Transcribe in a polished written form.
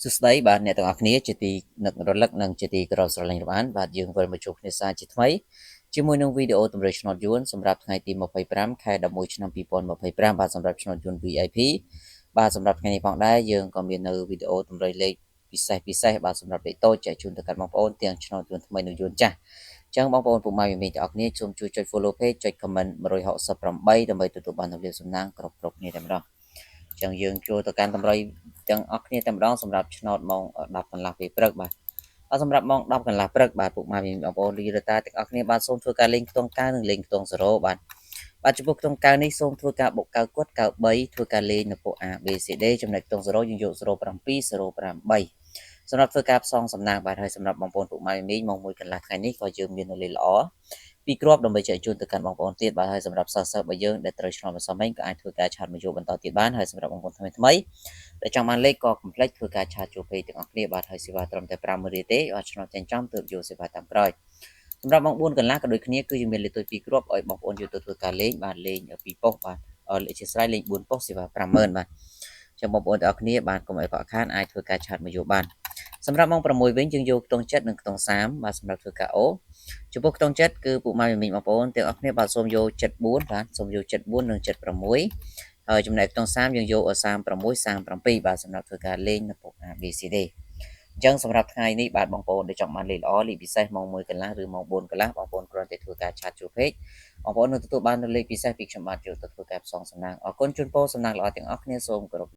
សួស្តីបាទអ្នកទាំងអស់គ្នាជាទីនឹករលឹកនិងជាទីគោរពស្រឡាញ់របស់បាទយើងវិលមកជួបគ្នាសាជាថ្មីជាមួយនឹងវីដេអូតម្រូវឆ្នោតយួនសម្រាប់ថ្ងៃទី25ខែ11ឆ្នាំ2025បាទសម្រាប់ឆ្នោតយួន VIP បាទសម្រាប់ថ្ងៃនេះផងដែរយើងក៏មាននៅវីដេអូតម្រូវលេខពិសេសបាទសម្រាប់លេខតូចចែកជូនទៅកាន់បងប្អូនទាំងឆ្នោតយួនថ្មីនិងយួនចាស់អញ្ចឹងបងប្អូនពុកម៉ែមីមីទាំងអស់គ្នាសូមជួយចុច follow page ចុច comment 168ដើម្បីទទួលបាននូវសំណាងគ្រប់គ្នាតែម្ដងចឹងយើងចូលទៅកាន់តម្រុយទាំងអស់គ្នាតែម្ដងសម្រាប់ឆ្នោតម៉ោង10កន្លះពេលព្រឹកបាទសម្រាប់ម៉ោង10កន្លះព្រឹកបាទពុកម៉ែបងប្អូនរីរតាទាំងអស់គ្នាបាទសូមធ្វើការលេងខ្ទង់9និងលេងខ្ទង់0បាទចំពោះខ្ទង់9នេះសូមធ្វើការបុក9គាត់93ធ្វើការលេងនៅពួក A B C D ចំណែកខ្ទង់0យើងយក07 083សម្រាប់ធ្វើការផ្សងសំណាងបាទហើយសម្រាប់បងប្អូនពុកម៉ែមីងម៉ោង1កន្លះថ្ងៃនេះក៏យើងមាននៅលេខល្អពីគ្រាប់ដើម្បីចែកជូនទៅកាន់បងប្អូនទៀតបាទហើយសម្រាប់សិស្សរបស់យើងដែលត្រូវឆ្លងបន្សំវិញក៏អាចធ្វើការឆាតមកយកបន្តទៀតបានហើយសម្រាប់បងប្អូនថ្មីដែលចង់បានលេខក៏កុំភ្លេចធ្វើការឆាតចូលពេកទាំងអស់គ្នាបាទហើយសេវាត្រឹមតែ50000រៀលទេបាទឆ្នោតចាញ់ចំទើបយកសេវាតាមក្រោយសម្រាប់ម៉ោង4កន្លះក៏ដូចគ្នាគឺយើងមានលេខទូច2គ្រាប់ឲ្យបងប្អូនយកទៅធ្វើការលេងបាទលេង2ប៉ុស្តិ៍បាទលេខជាស្រ័យលេង4ប៉ុស្តិ៍សេវា50000បាទចឹងបងប្អូនទាំងអស់គ្នាបានកុំឲ្យកក់ខានអាចធ្វើការឆាតមកយកបានសម្រាប់ម៉ោង6វិញយើងយកខ្ទង់7និងខ្ទង់30បាទសម្រាប់ធ្វើការអូចំពោះខ្ទង់7គឺពុកម៉ែមីងបងប្អូនទាំងអស់គ្នាបាទសូមយក74បាទសូមយក74និង76ហើយចំណែកខ្ទង់30យើងយក36 37បាទសម្រាប់ធ្វើការលេងនៅពុក ABCD អញ្ចឹងសម្រាប់ថ្ងៃនេះបាទបងប្អូនដែលចង់បានលេខល្អលេខពិសេសម៉ោង1កន្លះឬម៉ោង4កន្លះបងប្អូនគ្រាន់តែធ្វើការឆាតចូលពេកបងប្អូននឹងទទួលបានលេខពិសេសពីខ្ញុំបាទយកទៅធ្វើការផ្សងសំណាងអរគុណជូនពរសំណាងល្អទាំងអស់គ្នាសូមគោរព